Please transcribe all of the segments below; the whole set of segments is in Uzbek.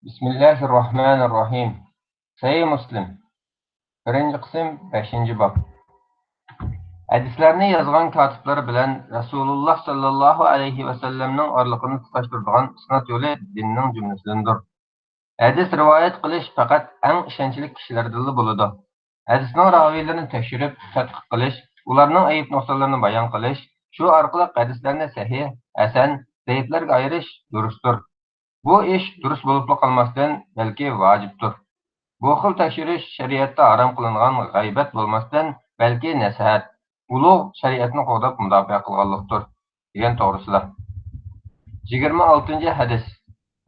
Bismillahirrahmanirrahim. Sahih Muslim. Birinci qism 5-ci bab. Hadislarni yozgan katiblar bilan Rasululloh sallallohu alayhi va sallamning orliqini tutashtirgan isnad yo'li dinning jumlasidandir. Hadis rivoyat qilish faqat eng ishonchli kishilardan bo'ladi. Hadisning raviylarini tekshirib, tadqiq qilish, ularning ayib nuqsonlarini bayon qilish, shu orqali hadislarni sahih, hasan, zaiflarga ayirish durustdir. Bu ish durust bo'lib qolmasdan, balki vojibdir. Bu xil tekshirish shariatda harom qilingan g'aybat bo'lmasdan, balki nasihat, ulug' shariatni qo'llab mudofaa qilganlikdir, degan to'g'risida. 26 hadis.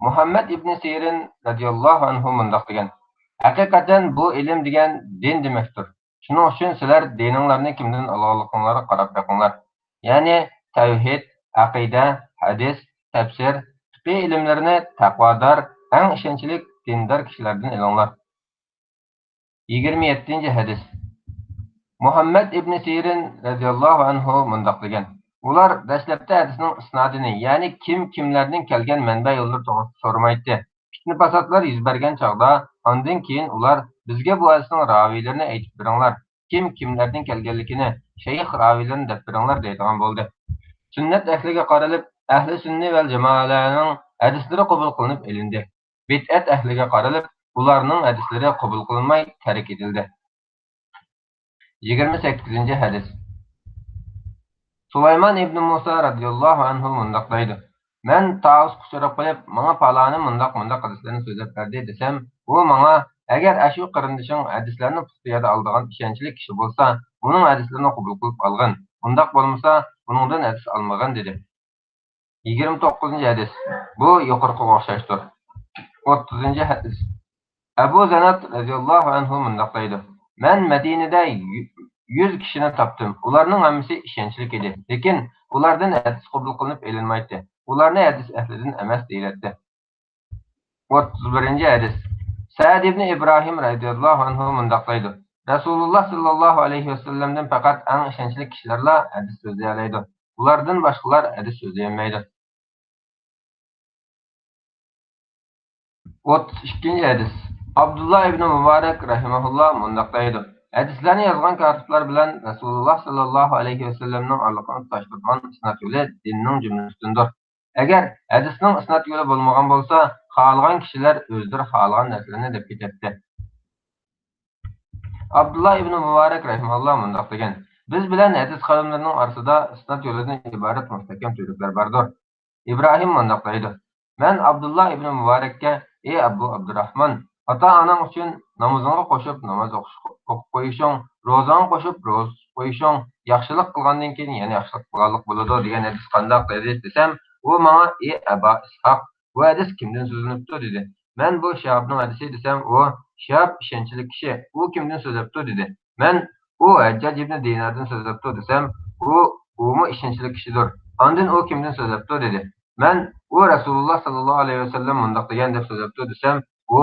Muhammad ibn Sirin radhiyallohu anhu mundoq degan: Haqiqatan bu ilm degan din demakdir. Shuning uchun sizlar dininglarni kimdan olganliklaringlarga qarab boqinglar. Ya'ni tavhid, aqida, hadis, tafsir, fiqh ilmlarini taqvodor, eng ishonchli dindor kishilardan ilinglar. 27 hadis. Muhammad ibn Sirin radhiyallohu anhu mundoq degan: Ular dastlabda hadisning isnodini, ya'ni kimlarning kelgan manba yo'lini to'g'risida so'ramaydi. Fitna fasodlar yuz bergan chog'da, ondan keyin ular bizga bu hadisning raviylarini aytib beringlar, kimlarning kelganligini, shayx raviylarini deb beringlar deydigan bo'ldi. Sunnat ahliga qaralib, ahli sunni val jamoalarning hadislari qabul qilinib ilindi. Bid'at ahliga qaralib, ularning hadislari qabul qilinmay tark etildi. 28 hadis. Sulaymon ibn Musa radhiyallohu anhu mundoq deydi: Men Tavus quchirib qo'yib, menga paloni mundoq hadislarni so'zlab berdi desam, u menga agar ashu qarindishing hadislarni puxtiyada oldigan ishonchli kishi bo'lsa, uning hadislarini qabul qilib olgan. Bundoq bo'lmasa, buningdan hadis olmagan dedi. 29 hadis. Bu yuqorqiga o'xshashdir. 30 hadis. Abu Zanat radhiyallohu anhu mundoq deydi: Men Madinada 100 kishini topdim. Ularning hammasi ishonchli edi, lekin ulardan hadis qabul qilinib elinmaydi. Ularni hadis ahlidan emas deyiladi. 31 hadis. Sa'd ibn Ibrohim radhiyallohu anhu mundoq deydi: Rasululloh sallallohu alayhi va sallamdan faqat eng ishonchli kishilarla hadis so'zlay oladi. Ulardan boshqalar hadis so'zlay olmaydi. 32 hadis. Abdullah ibn Mubarak rahimahulloh mundoq deydi: Hadislarni yozgan katiblar bilan Rasululloh sallallohu alayhi va sallamning orliqini tutashtirgan isnad yo'li dinning jumlasidandir. Agar hadisning isnad yo'li bo'lmagan bo'lsa, xohlagan kishilar o'zlari xohlagan narsalarni deb ketadi. Abdullah ibn Mubarak rahimahulloh mundoq degan: Biz bilan hadis qo'limlarining orasida isnad yo'lidan iborat mustahkam turuklar bordir. İbrahim mundoq deydi: Men Abdullah ibn Mubarakka: Ey Abu Abdurrahman, ota-onang uchun namozingga qo'shib namoz o'qib qo'yishing, ro'zangga qo'shib ro'za qo'yishing, yaxshilik qilgandan keyin yana yaxshilik qilganlik bo'ladi degan hadis qandoq dedi desam, u menga: Ey Aba Ishoq, bu hadis kimdan so'zlanibdi dedi. Men bu Shihobning hadisi desam, u Shihob ishonchli kishi, u kimdan so'zlabdi dedi. Men u Hajjaj ibn Dinardan so'zlabdi desam, u ishonchli kishidir. Ondan u kimdan so'zlabdi dedi. Men u Rasululloh sallallohu alayhi va sallam mundoq degan deb so'zlabdi desam, u: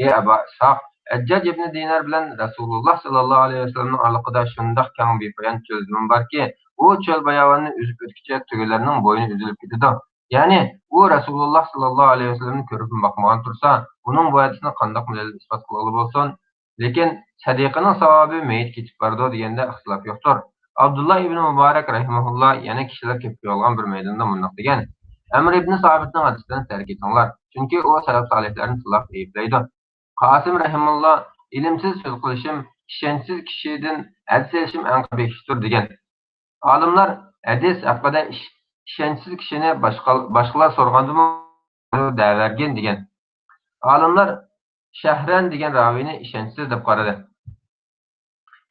Ey Aba Ishoq, Hajjaj ibn Dinar bilan Rasululloh sallallohu alayhi va sallamning orliqida shundoq kang bepoyon cho'l borki, u cho'l bayovonni uzib o'tguncha tugalarning bo'yni uzilib ketadi. Ya'ni u Rasululloh sallallohu alayhi va sallamni ko'rib boqmagan tursa, uning bu hadisni qandoq dalil isbot qilg'ili bo'lsin? Lekin sadiqaning savobi mayit ketib bordi deganda ixtilof yo'qdir. Abdullah ibn Mubarak rahimahulloh yana kishilar ko'p yolg'on bir maydonda mundoq degan: Amr ibn Sabitning hadisini tark etinglar, chunki u salaf solihlarni tilab ayiblaydi. Qasim rahimulloh: ilmsiz so'z qilishim, ishonchsiz kishidan hadis olishim eng qabih ishdir degan. Olimlar hadis haqida ishonchsiz kishini boshqalar so'rgandimi da'vargin degan. Olimlar Shahran degan raviyni ishonchsiz deb qaradi.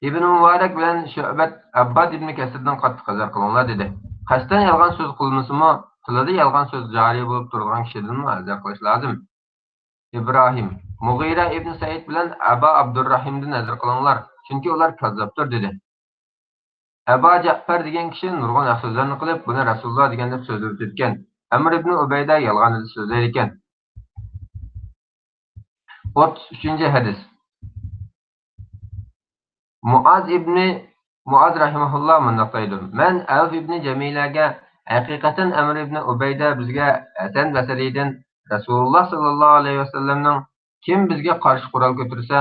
Ibn Mubarak bilan Shu'bat Abbad ibn Kasirdan qattiq hazar qilinglar dedi. Qasddan yolg'on so'z qilmasimi, tilida yolg'on so'z joriy bo'lib turgan kishidan hazar qilish lozim. İbrahim: Mughira ibn Said bilan Aba Abdurrahimdan hazar qilinglar, chunki ular kazzobdir dedi. Aba Ja'far degan kishi nurg'un so'zlarni qilib, buni Rasululloh degan deb so'zlab o'tgan. Amr ibn Ubayda yolg'on so'zlar ekan. 33 hadis. Muaz rahimahulloh mundoq deydi: Men Avf ibn Jamilaga haqiqatan Amr ibn Ubayda bizga Hasan Basriydan Rasululloh sallallohu alayhi vasallamning kim bizga qarshi qurol ko'tarsa,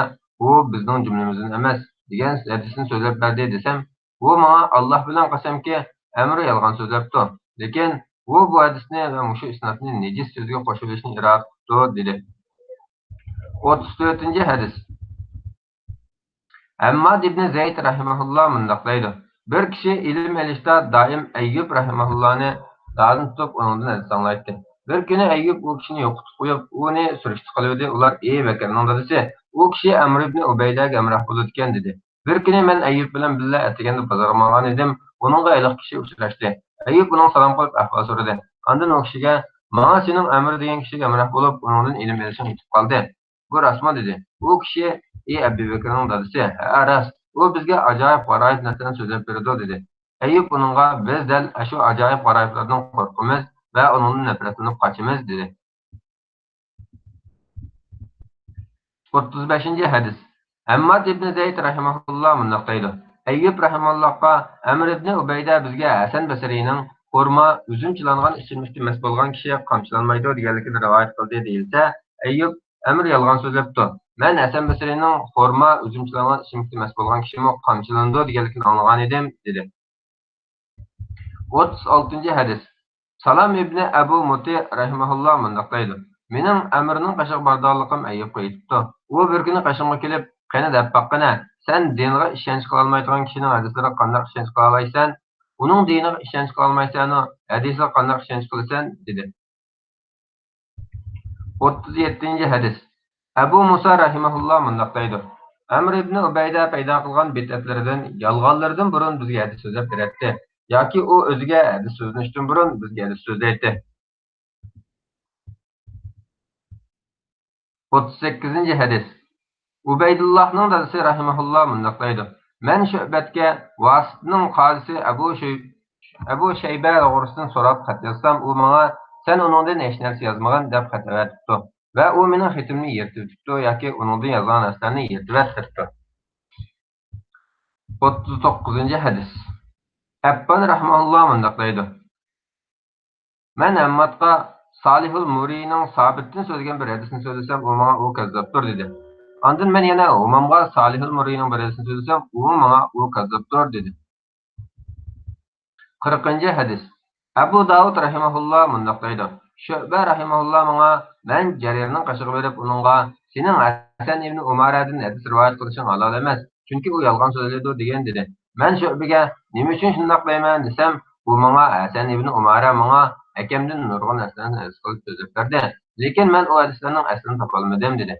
u bizning jumlamizdan emas degan hadisini so'zlab berdi desam, u menga Alloh bilan qasamki, amri yolg'on so'zlabdi. Lekin u bu hadisni va mushu isnodni nejis so'zga qo'shib olishni iroda qildi dedi. 34-hadis. Hammad ibn Zayd rahimahulloh mundoq deydi. Bir kishi ilm elishda doim Ayyub rahimahullohni da'dan tutib, undan hadis anglaydi. Bir kuni Ayyub u kishini yo'qotib qo'yib, uni surishti qildi. Ular ey Bakrning dadasi, u kishi Amr ibn Ubaydaga amroh bo'ladi ekan dedi. Bir kuni men Ayyub bilan birga ataganda bozorga borgan edim. Uningga iliq kishi uchrashdi. Ayyub uning salom qilib ahvol so'radi. Ondan u kishiga "Menga sening Amr degan kishiga amroh bo'lib, uningdan ilm elishing yetib qoldi. Bu rostmi?" dedi. U kishi ey Abu Bakrning dadasi, "Ha, rost. U bizga ajoyib g'aroyib narsani so'zlab berdi" dedi. Ayyub uningga "Biz dal shu ajoyib g'aroyiblardan qo'rqamiz va undan nafratlanib qochamiz" dedi. 35-hadis. Hammad ibn Zayd rahimahulloh mundoq deydi. Ayyub rahimahullohga Amr ibn Ubayda bizga Hasan Basriyning xurmo uzumchilangan ichimlikda mast bo'lgan kishi qamchilanmaydi deganligini rivoyat qildi deyilsa, Ayyub Amr yolg'on so'zlabdi. Men Hasan Basriyning xurmo uzumchilangan ichimlikda mast bo'lgan kishimi qamchilandi deganligini anglagan edim dedi. 36-hadis. Salam ibn Abu Muti rahimahulloh mundoq deydi. Mening Amrning qashiq bardorligim Ayyubga yetibdi. U bir kuni qashimga kelib, "Qani deb baqqina, sen dinga ishonch qila olmaydigan kishining hadislariga qanday ishonch qila olaysan? Uning diniga ishonch qila olmaysan, hadisga qanday ishonch qilasan?" dedi. 37-hadis. Abu Musa rahimahulloh mundoq deydi. Amr ibn Ubayda paydo qilgan bid'atlaridan, yolg'onlaridan burun bizga hadis so'zlab beradi. Yoki u o'ziga hadis so'zlashdan burun bizga hadis so'zlaydi. 38-hadis. Ubaydullohning dadasi rahimahulloh mundoq deydi. Men Shu'batga Vasitning qozisi Abu Shayba to'g'risidan so'rab xat yozsam, u menga "Sen uningdan hech narsa yozmagan" deb xat aytibdi va u mening xatimni yirtib o'tibdi yoki uningdan yozgan narsalarni yirtib o'tibdi. 39-hadis. Abbon rahimahulloh mundoq deydi. Men Hammadga Salihul Muriyning Sabitdan so'zlagan bir hadisni so'zlasam, u menga "U kazzobdir" dedi. Ondan men yana Umamga Salihul Muriyning bir hadisini so'zlasam, u menga "U kazzobdir" dedi. 40-hadis. Abu Davud rahimahulloh mundoq deydi. Shu'ba rahimahulloh menga "Men Jarirning qashig'i berib, uningga sening Hasan ibn Umaradan hadis rivoyat qilishing halol emas, chunki u yolg'on so'zlaydi" degan dedi. Men Shu'baga "Nima uchun shunday deyman" desam, u menga Hasan ibn Umara menga hakamdan nurg'un narsalarni hadis qilib so'zlab berdi. Lekin men u hadislarning aslini topa olmadim dedi.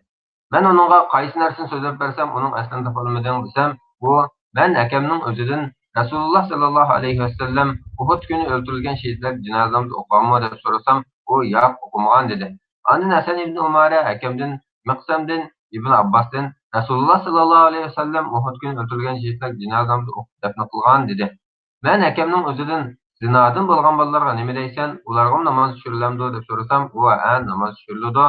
Men uningga qaysi narsani so'zlab bersam, uning aslini topa olmadim desam, u "Men hakamning o'zidan Rasululloh sallallohu alayhi vasallam Uhud kuni o'ldirilgan shehidlar janozamni o'qiymi deb so'rasam, u yo'q o'qimagan dedi. Ondan Hasan ibn Umara hakamdan, Miqsamdan, Ibn Abbosdan Rasululloh sallallohu alayhi vasallam Uhud kuni o'ldirilgan shehidlar janozamni o'qib dafn qilgan dedi. Men hakamning o'zidan zinodan bo'lgan bolalarga nima deysan? Ularga namoz tushiriladi deb so'rasam, u namoz tushiriladi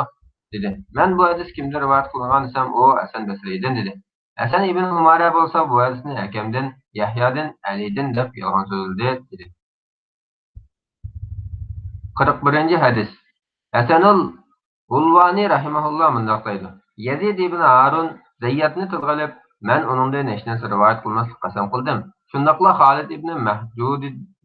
dedi. Men bu hadis kimdan rivoyat qilingan desam, u Hasan Basriydan dedi. Hasan ibn Umara bo'lsa bu hadisni hakamdan, Yahyodan, Alidan deb yolg'on so'zladi dedi. 41-hadis. Hasanul Ulvani rahimahulloh mundoq deydi. Yazid ibn Harun Zayyadni tilg'alib, men uningdan hech narsa rivoyat qilmaslik qasam qildim. Shundaqla Xolid ibn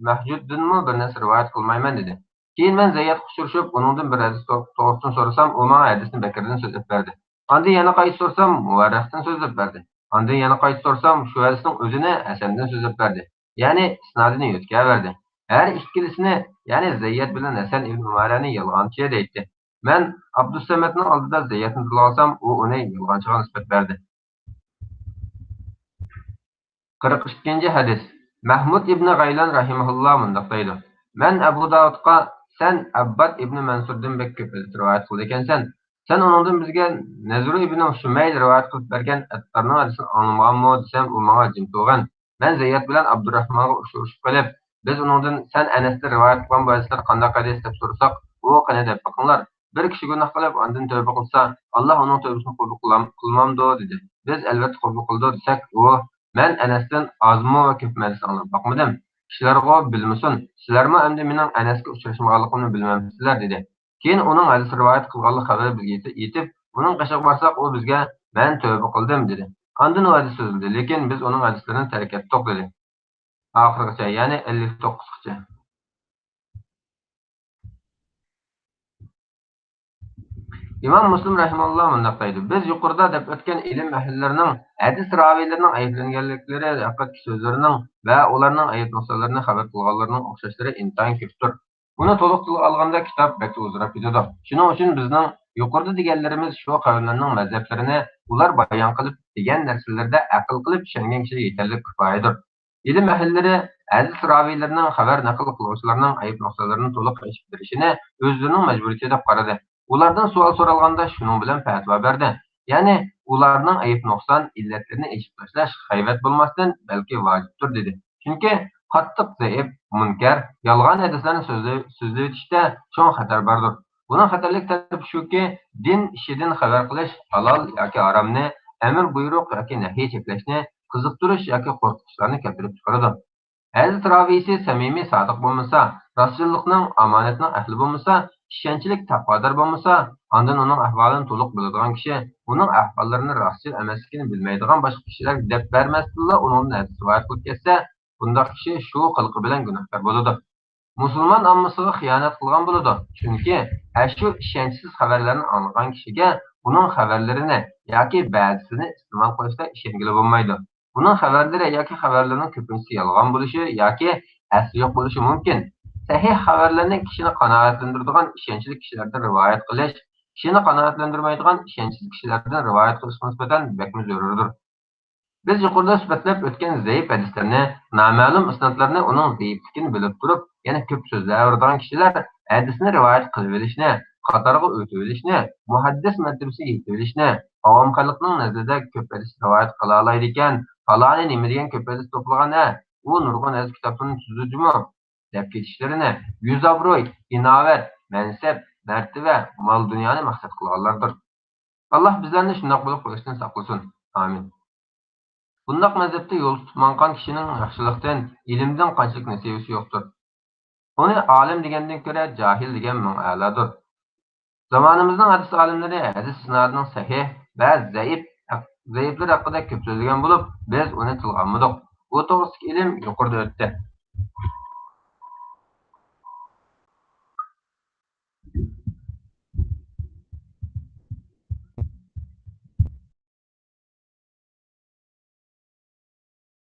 Mahjuddinmi bir narsa rivoyat qilmayman dedi. Keyin men Zayyadga uchrashib, uningdan bir hadis to'g'risini so'rasam, u menga hadisni Bakrdan so'zlab berdi. Ondan yana qayta so'rsam, Muvarraqdan so'zlab berdi. Ondan yana qayta so'rsam, shu hadisning o'zini Hasandan so'zlab berdi. Ya'ni isnodini yo'tkaverdi. Her ikkilisini, ya'ni Zayyad bilan Hasan ibn Umarani yolg'onchi deydi. Men Abdusamadning oldida Zayyadni tilolsam, u uni yolg'onchiga nisbat berdi. 42-hadis. Mahmud ibn G'aylan rahimahulloh mundoq deydi. Men Abu Davudga "Sen Abbad ibn Mansurdan bek ko'p rivoyat qildi ekansan. Sen uningdan bizga Nazr ibn Shumayl rivoyat qilib bergan Attarning hadisini anglamaganmi" desam, u menga jim to'g'an. Men Zayyad bilan Abdurrahmonga urushib qolib, biz uningdan "Sen Anasdan rivoyat qilgan bu hadislar qanday hadis" deb so'rasak, u "Qani deb bakinglar. Bir kishi gunoh qilib, ondan tavba qilsa, Alloh uning tavbasini qabul qilmamdi" dedi. Biz albatta qabul qildi desak, u "Men Anasdan ozmi va ko'pmi hadis anglab bakmadim. Kishilarga bilmasin. Sizlarmi endi mening Anasga uchrashmaganligimni bilmamsizlar" dedi. Keyin uning hadis rivoyat qilganlik xabari bizga yetib, uning qishiq borsak, u bizga "Men tövbe qildim" dedi. Ondan u hadis so'zladi, lekin biz uning hadislarini tark etdik dedi. Oxirigacha, ya'ni 59gacha. İmam Muslim rahimehullah mundaq deydi. Biz yuqorida deb o'tgan ilm ahllarining hadis raviylarining ayblanganliklari haqidagi so'zlarining va ularning ayb nuqsonlarini xabar qilganlarning o'xshashlari intayin ko'pdir. Buni to'liq tilga olganda kitob bak uzrab ketadi. Shuning uchun bizning yuqorida deganlarimiz shu qavmlarning mazhablarini ular bayon qilib degan narsalarda aql qilib tushungan kishi yetarli kifoyadir. İlim ahllari hadis raviylarining xabar naql qiluvchilarning ayb nuqsonlarini to'liq aytib berishini o'zlarining majburiyati deb qaradi. Ulardan sual so'ralganda shuning bilan fatvo berdi. Ya'ni ularning ayb nuqson illatlarini eshitib tashlash g'aybat bo'lmasdan balki vojibdir dedi. Chunki qattiq zaif, munkar, yolg'on hadislarni so'zlab o'tishda cho'ng xatar bordir. Buning xatarlik tarafi shuki, din ishidan xabar qilish halol yoki haromni, amr buyruq yoki nahiy cheklashni, qiziqtirish yoki qo'rqitishlarni keltirib chiqaradi. Hadis raviysi samimiy sodiq bo'lmasa, rasulullohning omonatning ahli bo'lmasa, ishonchlik taqvodor bo'lmasa, ondan uning ahvolini to'liq biladigan kishi, uning ahvollarini rostchil emasligini bilmaydigan boshqa kishilar deb bermasdilla uning hadis rivoyat qilib ketsa, bundoq kishi shu xilqi bilan gunohkor bo'ladi. Musulmon ommasiga xiyonat qilgan bo'ladi. Chunki shu ishonchsiz xabarlarni anglagan kishiga uning xabarlarini yoki ba'zisini iste'mol qilishda ishongili bo'lmaydi. Uning xabarlari yoki xabarlarning ko'pinchasi yolg'on bo'lishi yoki asli yo'q bo'lishi mumkin. Sahih xabarlarni kishini qanoatlantiradigan ishonchli kishilardan rivoyat qilish, kishini qanoatlantirmaydigan ishonchsiz kishilardan rivoyat qilish nisbatan bakmi zarurdir. Biz yuqorida sifatlab o'tgan zaif hadislarni, noma'lum isnodlarni uning zaifligini bilib turib, yana ko'p so'zlaydigan kishilar hadisni rivoyat qilib olishni, qatoriga o'tib olishni, muhaddis martabasiga yetib olishni, avom xalqning nazarida ko'p hadis rivoyat qila oladi ekan, faloni nima degan ko'p hadis to'plagan, u nurg'un hadis kitobini tuzudimi deb ketishlarini, yuz obro'y, inovat, mansab, martaba, mol dunyoni maqsad qilganlardir. Alloh bizlarni shundoq bo'lib qolishdan saqlasin. Amin. Bundaq mazhabda yo'l tutmangan kishining yaxshilikdan, ilmdan qanchalik nasibasi yo'qdir. Uni olim degandan ko'ra jahil degan ming a'lodir. Zamonimizning hadis olimlari hadis isnodining sahih va zaiflar haqida ko'p so'zlagan bo'lib, biz uni tilga olmadik. Bu to'g'risidagi ilm yuqorida o'tdi.